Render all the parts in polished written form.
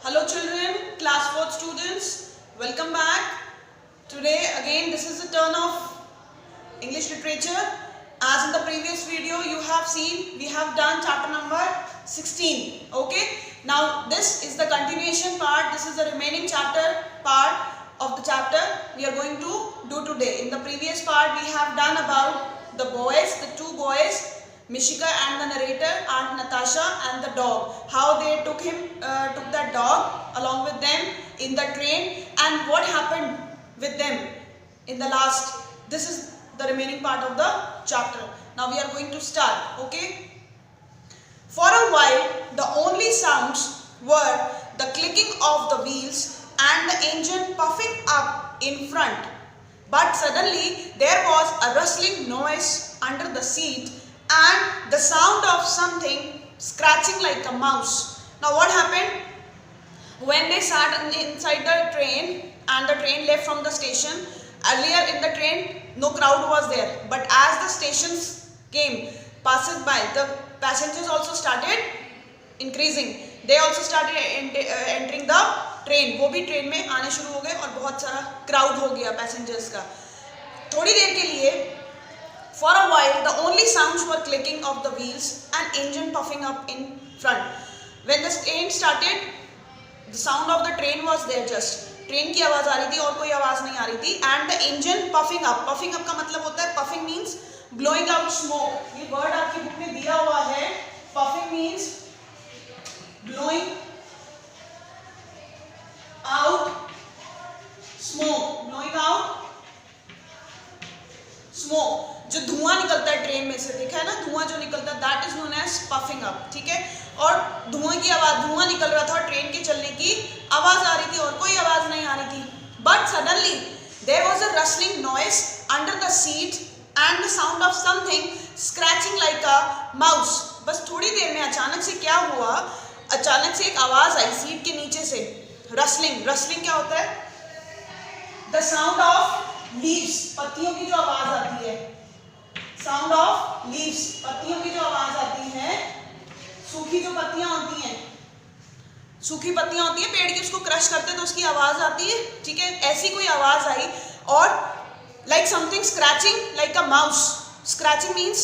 Hello children, class 4th students, welcome back. Today again this is the turn of English literature. As in the previous video you have seen, we have done chapter number 16. Okay, now this is the continuation part, this is the remaining chapter part of the chapter we are going to do today. In the previous part we have done about the boys, the two boys, Mishika and the narrator, Aunt Natasha and the dog. How they took that dog along with them in the train and what happened with them in the last. This is the remaining part of the chapter. Now we are going to start. Okay. For a while the only sounds were the clicking of the wheels and the engine puffing up in front. But suddenly there was a rustling noise under the seat and the sound of something scratching like a mouse. Now what happened? When they sat inside the train and the train left from the station, earlier in the train no crowd was there, but as the stations came, passes by, the passengers also started increasing. They also started entering the train. वो भी train में आने शुरू हो गए और बहुत सारा क्राउड हो गया पैसेंजर्स का. थोड़ी देर के लिए for a while the only sounds were clicking of the wheels and engine puffing up in front. When the train started, the sound of the train was there just. Train की आवाज आ रही थी और कोई आवाज नहीं आ रही थी. And the engine puffing up. Puffing up का मतलब होता है, puffing means blowing out smoke. ये word आपकी बुक में दिया हुआ है. Puffing means blowing out smoke. Blowing out smoke. जो धुआं निकलता है ट्रेन में से, देखा है ना, धुआं जो निकलता है, that is known as puffing up. ठीक है. और धुआं की आवाज, धुआं निकल रहा था और ट्रेन के चलने की आवाज आ रही थी और कोई आवाज नहीं आ रही थी. But suddenly there was a rustling noise under the seat and the sound of something scratching like a mouse. बस थोड़ी देर में अचानक से क्या हुआ, अचानक से एक आवाज आई सीट के नीचे से. रस्लिंग, रस्लिंग क्या होता है? द साउंड ऑफ लीव्स, पत्तियों की जो आवाज आती है. साउंड ऑफ लीव्स, पत्तियों की जो आवाज आती है. सूखी जो पत्तियां होती हैं, सूखी पत्तियां होती है पेड़ की, उसको क्रश करते हैं तो उसकी आवाज आती है. ठीक है, ऐसी कोई आवाज आई. और like something scratching like a mouse. Scratching means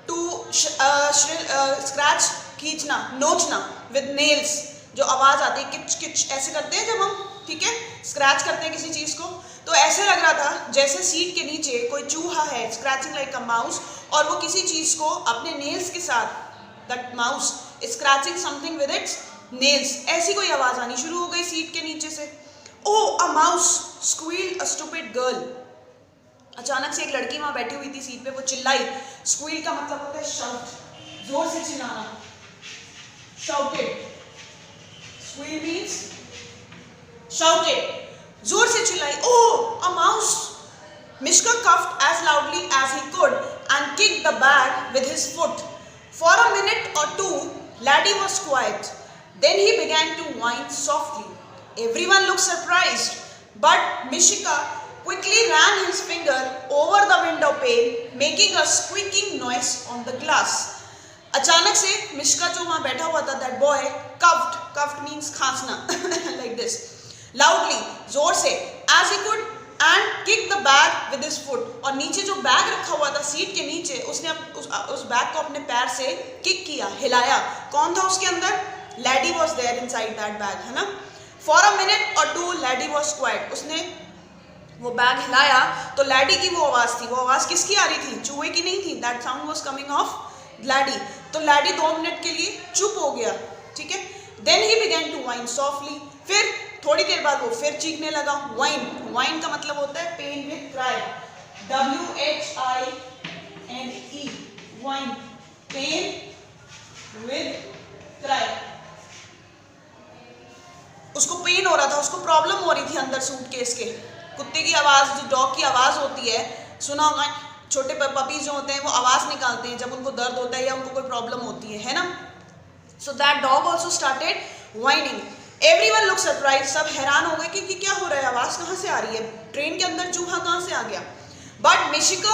to scratch, खींचना, नोचना विद नेल्स. जो आवाज आती है किच किच ऐसे करते हैं जब हम, ठीक है, स्क्रैच करते हैं किसी चीज को. तो ऐसे लग रहा था जैसे सीट के नीचे कोई चूहा है, स्क्रैचिंग लाइक अ माउस, और वो किसी चीज को अपने नेल्स के साथ, that mouse scratching something with its nails. ऐसी कोई आवाज आनी शुरू हो गई सीट के नीचे से. Oh, a mouse squealed a stupid girl. अचानक से एक लड़की वहां बैठी हुई थी सीट पे, वो चिल्लाई. स्क्वील का मतलब होता है शाउट, जोर से चिल्लाना. शाउटेड, स्क्वील मीन्स शाउटेड, जोर से चिल्लाई. Oh, a mouse. Mishka coughed as loudly as he could and kicked the bag with his foot. For a minute or two, Laddie was quiet. Then he began to whine softly. Everyone looked surprised, but Mishka quickly ran his finger over the window pane, making a squeaking noise on the glass. अचानक से मिश्का जो वहां बैठा हुआ था, that boy, coughed. Coughed means खांसना, like this. Loudly, जोर से, as he could, and kicked the bag with his foot. और नीचे जो बैग रखा हुआ था सीट के नीचे, उसने उस बैग को अपने पैर से किक किया, हिलाया. कौन था उसके अंदर? Lady was there inside that bag, है ना. For a minute or two, Laddie was quiet. उसने वो बैग हिलाया तो लैडी की वो आवाज थी. वो आवाज किसकी आ रही थी? चूहे की नहीं थी. That sound was coming of lady. तो लैडी 2 मिनट के लिए चुप हो गया. ठीक है. Then he began to whine softly. फिर थोड़ी देर बाद वो फिर चीखने लगा. वाइन, वाइन का मतलब होता है pain with cry. WHINE, whine, pain with cry. उसको पेन हो रहा था, उसको प्रॉब्लम हो रही थी अंदर सूटकेस के. कुत्ते की आवाज, जो डॉग की आवाज होती है, सुना होगा, छोटे पपीज जो होते हैं वो आवाज निकालते हैं जब उनको दर्द होता है या उनको कोई प्रॉब्लम होती है ना. So that dog also started whining. Everyone look surprise. सब हैरान हो गए कि क्या हो रहा है, आवाज कहाँ से आ रही है, ट्रेन के अंदर चूहा कहाँ से आ गया. But Mishika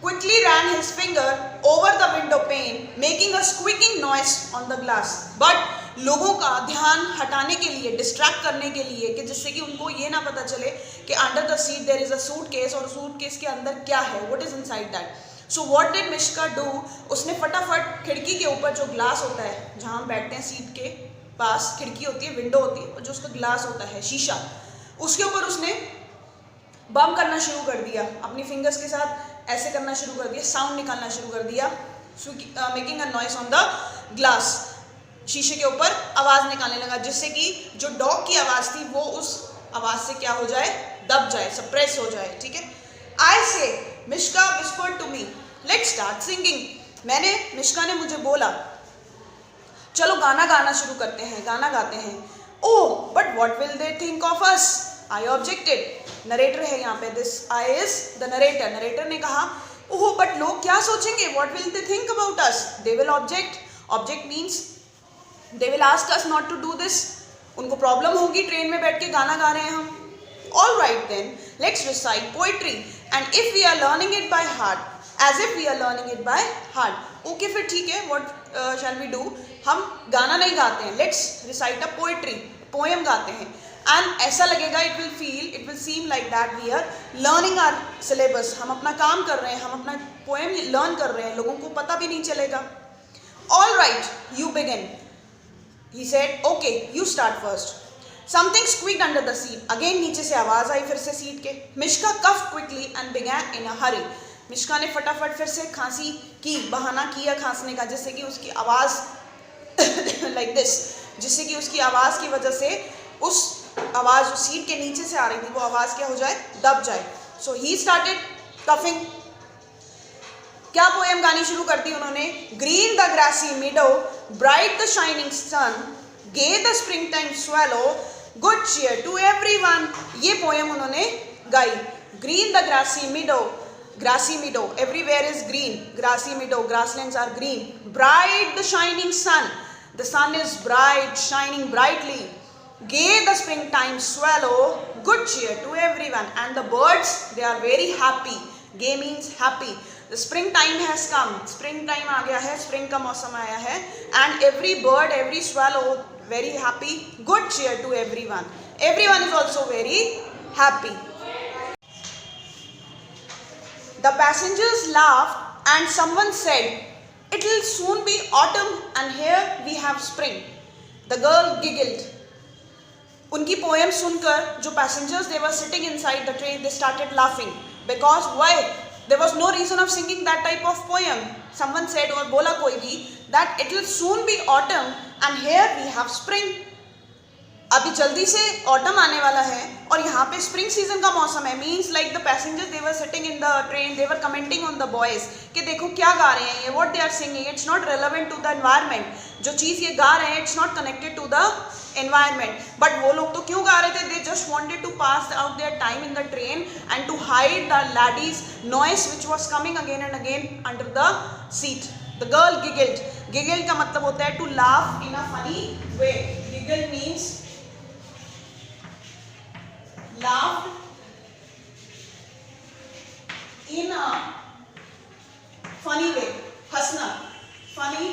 quickly ran his finger over the window pane, making a squeaking noise on the glass. But लोगों का ध्यान हटाने के लिए, डिस्ट्रैक्ट करने के लिए, कि जिससे कि उनको ये ना पता चले कि under the seat there is a suitcase और सूटकेस के अंदर क्या है, what is inside that. So what did Mishka do, उसने फटाफट खिड़की के ऊपर जो ग्लास होता है, जहाँ हम बैठते हैं सीट के पास खिड़की होती है, विंडो होती है, और जो उसका ग्लास होता है, शीशा, उसके ऊपर उसने बम करना शुरू कर दिया. अपनी फिंगर्स के साथ ऐसे करना शुरू कर दिया, साउंड निकालना शुरू कर दिया, making a noise on the glass. शीशे के ऊपर आवाज़ निकालने लगा, जिससे कि जो डॉग की आवाज़ थी वो उस आवाज़ से क्या हो जाए, दब जाए, सप्रेस हो जाए. ठीक है. I say Mishka whispered to me, let's start singing. Mishka ने मुझे बोला, चलो गाना गाना शुरू करते हैं, गाना गाते हैं. Oh but what will they think of us, I objected. Narrator है यहाँ पे, this I is the narrator. Narrator ने कहा, ओह बट लोग क्या सोचेंगे, what will they think about us, they will object. Object means they will ask us not to do this. उनको problem होगी, ट्रेन में बैठ के गाना गा रहे हैं हम. All right then, let's recite poetry, and if we are learning it by heart, as if we are learning it by heart. Okay, फिर ठीक है, what shall we do? हम गाना नहीं गाते हैं, let's recite a poetry, poem गाते हैं, and ऐसा लगेगा, it will seem like that we are learning our syllabus. हम अपना काम कर रहे हैं, हम अपना poem learn कर रहे हैं, लोगों को पता भी नहीं चलेगा. All right, you begin. He said, okay, you start first. Something squeaked under the seat. Again नीचे से आवाज आई फिर से सीट के. Mishka coughed quickly and began in a hurry. Mishka ने फटाफट फिर से खांसी की, बहाना किया खांसने का, जिससे कि उसकी आवाज like this, जिससे कि उसकी आवाज की वजह से उस आवाज उस सीट के नीचे से आ रही थी, वो आवाज क्या हो जाए, दब जाए. So he started coughing. क्या पोएम गानी शुरू कर दी उन्होंने. Green the grassy meadow, bright the shining sun, gay the springtime swallow, good cheer to everyone. ये पोएम उन्होंने गाई. Green the grassy meadow, everywhere is green. Grassy meadow, grasslands are green. Bright the shining sun, the sun is bright, shining brightly. Gay the springtime swallow, good cheer to everyone. And the birds, they are very happy. Gay means happy. The springtime has come. Springtime आ गया है, spring का मौसम आया है. And every bird, every swallow, very happy. Good cheer to everyone. Everyone is also very happy. The passengers laughed and someone said, it will soon be autumn and here we have spring. The girl giggled. उनकी poem सुनकर जो passengers, they were sitting inside the train, they started laughing. Because why? There was no reason of singing that type of poem. Someone said, और बोला कोई भी, that it will soon be autumn and here we have spring. अभी जल्दी से autumn आने वाला है और यहाँ पे स्प्रिंग सीजन का मौसम है. Means like the passengers, they were sitting in the train, they were commenting on the boys कि देखो क्या गा रहे हैं ये, what they are singing, it's not relevant to the environment. जो चीज़ ये गा रहे हैं, it's not connected to the environment. But वो लोग तो क्यों गा रहे थे, they just wanted to pass out their time in the train and to hide the ladies noise which was coming again and again under the seat. The girl giggled. Giggled का मतलब होता है to laugh in a funny way. Giggled means laughed in a funny way. हंसना, funny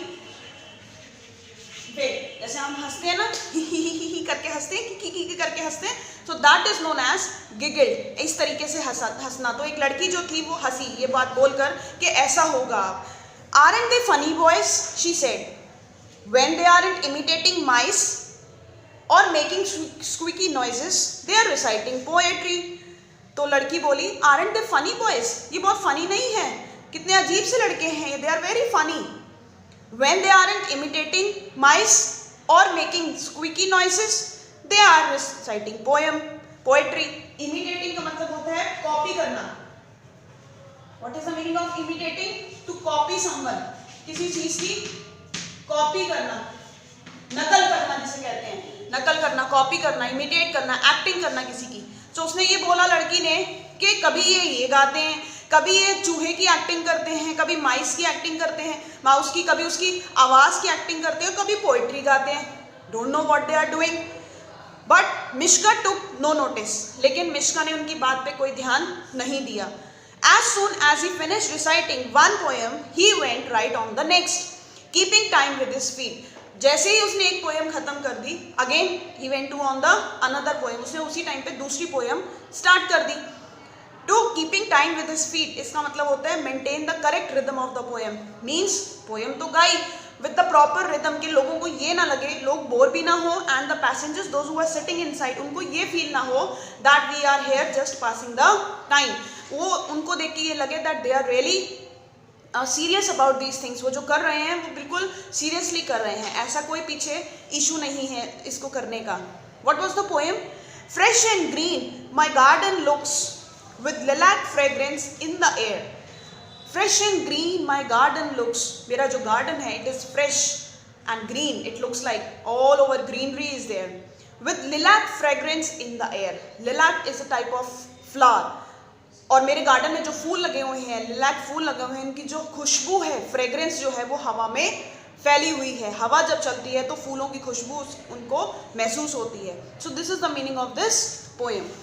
way. जैसे हम हंसते हैं ना, ही करके हंसते हैं, की करके हंसते हैं. So that is known as giggled. इस तरीके से हंसना. तो एक लड़की जो थी वो हंसी ये बात बोलकर कि ऐसा होगा. Aren't they funny boys? She said. When they aren't imitating mice or making squeaky noises, they are reciting poetry. तो लड़की बोली, aren't they funny boys? ये बहुत funny नहीं है, कितने अजीब से लड़के हैं ये, they are very funny. When they aren't imitating mice or making squeaky noises, they are reciting poetry. Imitating का मतलब होता है कॉपी करना. What is the meaning of imitating? To copy someone. किसी चीज की कॉपी करना, नकल करना जिसे कहते हैं. नकल करना, कॉपी करना, इमिटेट करना, एक्टिंग करना किसी की. तो उसने ये बोला लड़की ने कि कभी ये गाते हैं, कभी ये चूहे की एक्टिंग करते हैं, कभी माइस की एक्टिंग करते हैं, माउस की, कभी उसकी आवाज़ की एक्टिंग करते हैं, कभी पोइट्री गाते हैं. Don't know what they are doing. But Mishka took no notice. लेकिन मिश्का ने उनकी बात पे कोई ध्यान नहीं दिया. As soon as he finished reciting one poem, he went right on the next, keeping time with his feet. जैसे ही उसने एक पोएम खत्म कर दी, again he went to on the another poem, उसने उसी टाइम पे दूसरी पोएम स्टार्ट कर दी. To keeping time with his feet, इसका मतलब होता है maintain the correct rhythm of the poem. Means poem तो गाई विद द प्रॉपर रिदम, के लोगों को ये ना लगे, लोग बोर भी ना हो, and the passengers those who are sitting inside, उनको ये फील ना हो that we are here just passing the time. वो उनको देख के ये लगे that they are really serious about these things. वो जो कर रहे हैं वो बिल्कुल सीरियसली कर रहे हैं, ऐसा कोई पीछे इशू नहीं है इसको करने का. What was the poem? Fresh and green my garden looks with lilac fragrance in the air. Fresh and green my garden looks. मेरा जो garden है it is fresh and green. It looks like all over greenery is there. With lilac fragrance in the air. Lilac is a type of flower. और मेरे garden में जो फूल लगे हुए हैं, लिलैक फूल लगे हुए हैं, इनकी जो खुशबू है, फ्रेग्रेंस जो है वो हवा में फैली हुई है. हवा जब चलती है तो फूलों की खुशबू उनको महसूस होती है. So this is the meaning of this poem.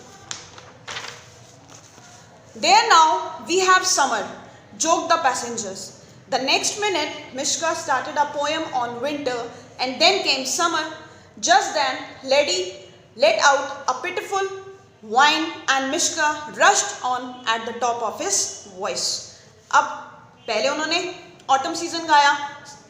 There now we have summer, joked the passengers. The next minute, Mishka started a poem on winter, and then came summer. Just then, Lady let out a pitiful whine, and Mishka rushed on at the top of his voice. अब पहले उन्होंने autumn season गाया,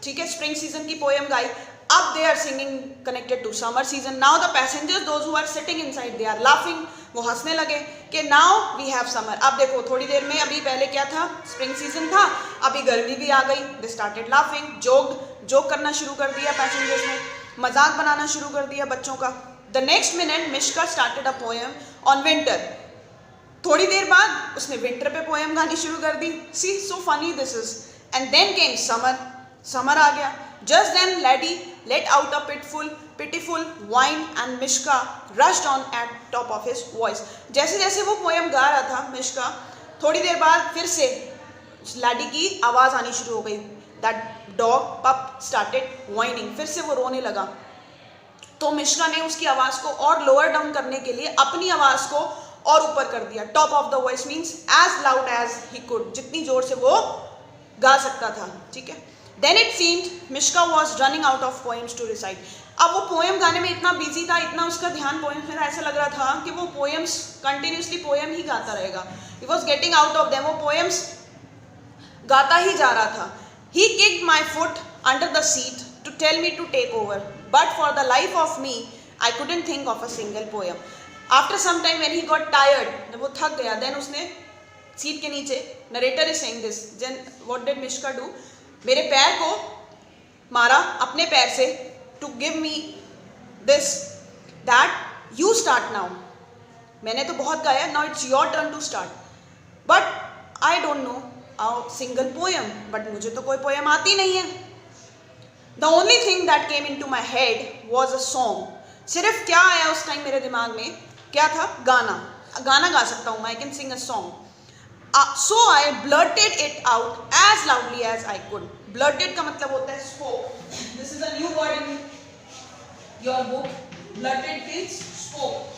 ठीक है, spring season की poem गाई. अब they are singing connected to summer season. Now the passengers, those who are sitting inside, they are laughing. वो हंसने लगे कि नाउ वी हैव समर. अब देखो थोड़ी देर में, अभी पहले क्या था, स्प्रिंग सीजन था, अभी गर्मी भी आ गई. दे स्टार्टेड लाफिंग, जोक करना शुरू कर दिया पैसेंजर्स ने, मजाक बनाना शुरू कर दिया बच्चों का. The next minute Mishka started a poem on winter. थोड़ी देर बाद उसने विंटर पे पोएम गानी शुरू कर दी. See so funny this is. And then came summer. Summer आ गया. Just then lady let out a pitiful whine and Mishka rushed on at top of his voice. जैसे जैसे वो पोएम गा रहा था मिश्का, थोड़ी देर बाद फिर से लाडी की आवाज़ आनी शुरू हो गई. That dog pup started whining. फिर से वो रोने लगा. तो मिश्का ने उसकी आवाज़ को और लोअर डाउन करने के लिए अपनी आवाज़ को और ऊपर कर दिया. Top of the voice means as loud as he could, जितनी जोर से वो गा सकता था. ठीक है. Then it seemed Mishka was running out of poems to recite. अब वो पोएम गाने में इतना बिजी था, इतना उसका ध्यान पोएम्स में था, ऐसा लग रहा था कि वो पोएम्स कंटिन्यूसली पोएम ही गाता रहेगा. He was getting out of them. वो पोएम्स गाता ही जा रहा था. He kicked my foot under the seat to tell me to take over, but for the life of me, I couldn't think of a single poem. After some time when he got tired, जब वो थक गया, then उसने seat के नीचे, narrator is saying this, then what did Mishka do? मेरे पैर को मारा अपने पैर से, to give me this that you start now. मैंने तो बहुत गाया, now it's your turn to start. But I don't know a single poem, but मुझे तो कोई पोएम आती नहीं है. The only thing that came into my head was a song. सिर्फ क्या आया उस टाइम मेरे दिमाग में, क्या था? गाना. गाना गा सकता हूँ, I can sing a song. So I blurted it out as loudly as I could. Blurted का मतलब होता है spoke. This is a new word in your book. Blurted means spoke.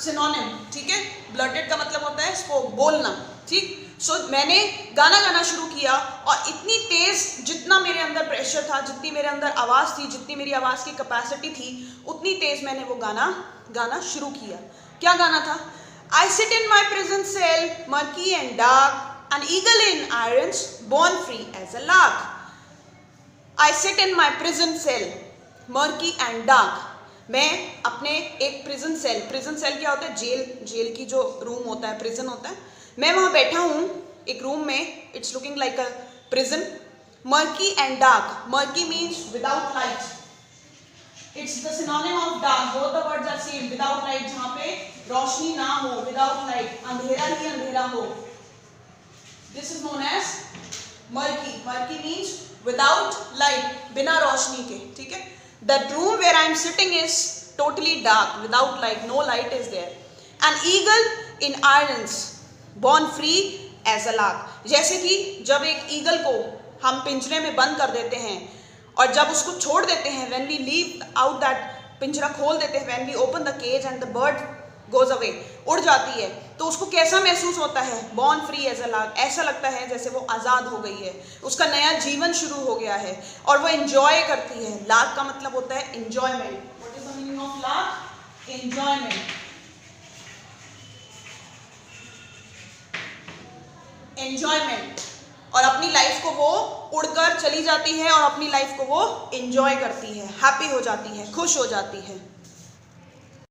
Synonym, ठीक है? Blurted का मतलब होता है spoke, बोलना. ठीक? So मैंने गाना गाना शुरू किया, और इतनी तेज, जितना मेरे अंदर प्रेशर था, जितनी मेरे अंदर आवाज़ थी, जितनी मेरी आवाज़ की कैपेसिटी थी, उतनी तेज मैंने वो गाना शुरू किया. क्या गाना था? I sit in my prison cell, murky and dark, an eagle in irons, born free as a lark. I sit in my prison cell, murky and dark. मैं अपने एक prison cell क्या होता है? जेल की जो रूम होता है, prison होता है. मैं वहाँ बैठा हूँ एक रूम में. It's looking like a prison. Murky and dark. Murky means without light. It's the synonym of dark. Both the words are same. Without light, जहाँ पे रोशनी ना हो, without light, अंधेरा ही अंधेरा हो. This is known as murky. Murky means without light, बिना रोशनी के. ठीक है. The room where I am sitting is totally dark, without light. No light is there. An eagle in irons, born free as a lark. जैसे कि जब एक eagle को हम पिंजरे में बंद कर देते हैं, और जब उसको छोड़ देते हैं, when we leave out that पिंजरा खोल देते हैं, when we open the cage and the bird goes away, उड़ जाती है, तो उसको कैसा महसूस होता है? born free as a lark, ऐसा लगता है जैसे वो आज़ाद हो गई है, उसका नया जीवन शुरू हो गया है और वो enjoy करती है। lark का मतलब होता है enjoyment. What is the meaning of lark? Enjoyment. Enjoyment. और अपनी लाइफ को वो उड़कर चली जाती है और अपनी लाइफ को वो enjoy करती है, हैप्पी हो जाती है, खुश हो जाती है।